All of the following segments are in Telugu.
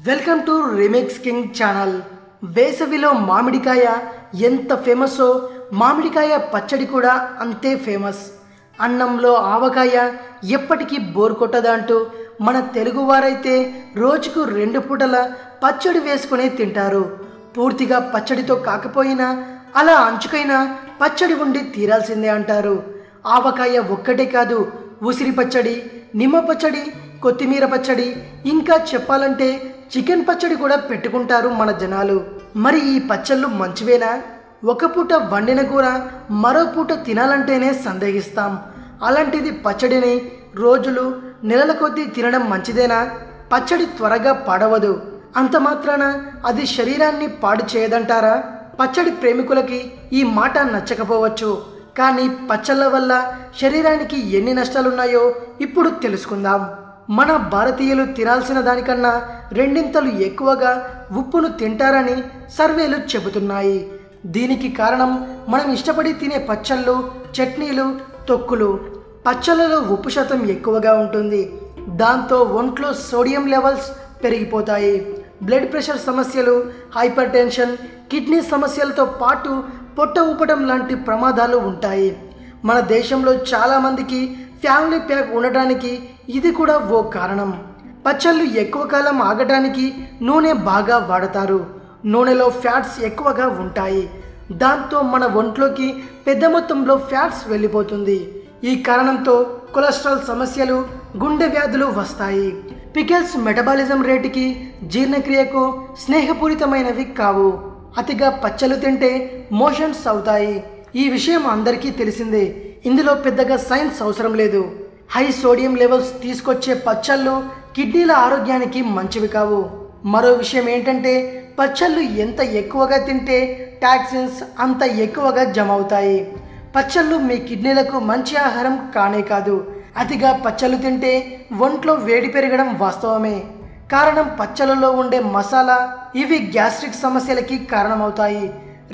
Welcome to remix king channel. వేసవిలో మామిడికాయ ఎంత ఫేమస్సో మామిడికాయ పచ్చడి కూడా అంతే ఫేమస్. అన్నంలో ఆవకాయ ఎప్పటికీ బోర్ కొట్టదంటూ మన తెలుగువారైతే రోజుకు 2 పూటల పచ్చడి వేసుకునే తింటారు. పూర్తిగా పచ్చడితో కాకపోయినా అలా అంచుకైనా పచ్చడి ఉండి తీరాల్సిందే అంటారు. ఆవకాయ ఒక్కటే కాదు, ఉసిరి పచ్చడి, నిమ్మ పచ్చడి, కొత్తిమీర పచ్చడి, ఇంకా చెప్పాలంటే చికెన్ పచ్చడి కూడా పెట్టుకుంటారు మన జనాలు. మరి ఈ పచ్చళ్ళు మంచివేనా? ఒక పూట వండిన కూర మరో పూట తినాలంటేనే సందేహిస్తాం. అలాంటిది పచ్చడిని రోజులు నెలల కొద్దీ తినడం మంచిదేనా? పచ్చడి త్వరగా పాడవదు, అంత మాత్రాన అది శరీరాన్ని పాడు చేయదంటారా? పచ్చడి ప్రేమికులకి ఈ మాట నచ్చకపోవచ్చు, కానీ పచ్చళ్ళ వల్ల శరీరానికి ఎన్ని నష్టాలున్నాయో ఇప్పుడు తెలుసుకుందాం. మన భారతీయులు తినాల్సిన దానికన్నా 2 ఎక్కువగా ఉప్పును తింటారని సర్వేలు చెబుతున్నాయి. దీనికి కారణం మనం ఇష్టపడి తినే పచ్చళ్ళు, చట్నీలు, తొక్కులు. పచ్చళ్ళలో ఉప్పు శాతం ఎక్కువగా ఉంటుంది. దాంతో ఒంట్లో సోడియం లెవెల్స్ పెరిగిపోతాయి. బ్లడ్ ప్రెషర్ సమస్యలు, హైపర్ టెన్షన్, కిడ్నీ సమస్యలతో పాటు పొట్ట ఊపడం లాంటి ప్రమాదాలు ఉంటాయి. మన దేశంలో చాలామందికి ఫ్యామిలీ ప్యాక్ ఉండటానికి ఇది కూడా ఓ కారణం. పచ్చళ్ళు ఎక్కువ కాలం ఆగటానికి నూనె బాగా వాడతారు. నూనెలో ఫ్యాట్స్ ఎక్కువగా ఉంటాయి. దాంతో మన ఒంట్లోకి పెద్ద మొత్తంలో ఫ్యాట్స్ వెళ్ళిపోతుంది. ఈ కారణంతో కొలెస్ట్రాల్ సమస్యలు, గుండె వ్యాధులు వస్తాయి. పికిల్స్ మెటబాలిజం రేటుకి, జీర్ణక్రియకు స్నేహపూరితమైనవి కావు. అతిగా పచ్చళ్ళు తింటే మోషన్స్ అవుతాయి. ఈ విషయం అందరికీ తెలిసిందే. ఇందులో పెద్దగా సైన్స్ అవసరం లేదు. హై సోడియం లెవెల్స్ తీసుకొచ్చే పచ్చళ్ళు కిడ్నీల ఆరోగ్యానికి మంచివి కావు. మరో విషయం ఏంటంటే పచ్చళ్ళు ఎంత ఎక్కువగా తింటే టాక్సిన్స్ అంత ఎక్కువగా జమ అవుతాయి. పచ్చళ్ళు మీ కిడ్నీలకు మంచి ఆహారం కానే కాదు. అతిగా పచ్చళ్ళు తింటే ఒంట్లో వేడి పెరగడం వాస్తవమే. కారణం పచ్చళ్ళలో ఉండే మసాలా. ఇవి గ్యాస్ట్రిక్ సమస్యలకి కారణమవుతాయి.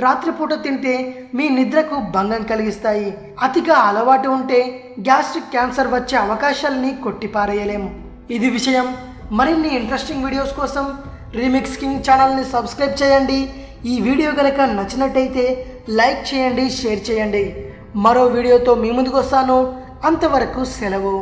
రాత్రిపూట తింటే మీ నిద్రకు భంగం కలిగిస్తాయి. అతిగా అలవాటు ఉంటే గ్యాస్ట్రిక్ క్యాన్సర్ వచ్చే అవకాశాలని కొట్టిపారేయలేము. ఇది విషయం. మరిన్ని ఇంట్రెస్టింగ్ వీడియోస్ కోసం రీమిక్స్ కింగ్ ఛానల్ని సబ్స్క్రైబ్ చేయండి. ఈ వీడియో కనుక నచ్చినట్టయితే లైక్ చేయండి, షేర్ చేయండి. మరో వీడియోతో మీ ముందుకు వస్తాను. అంతవరకు సెలవు.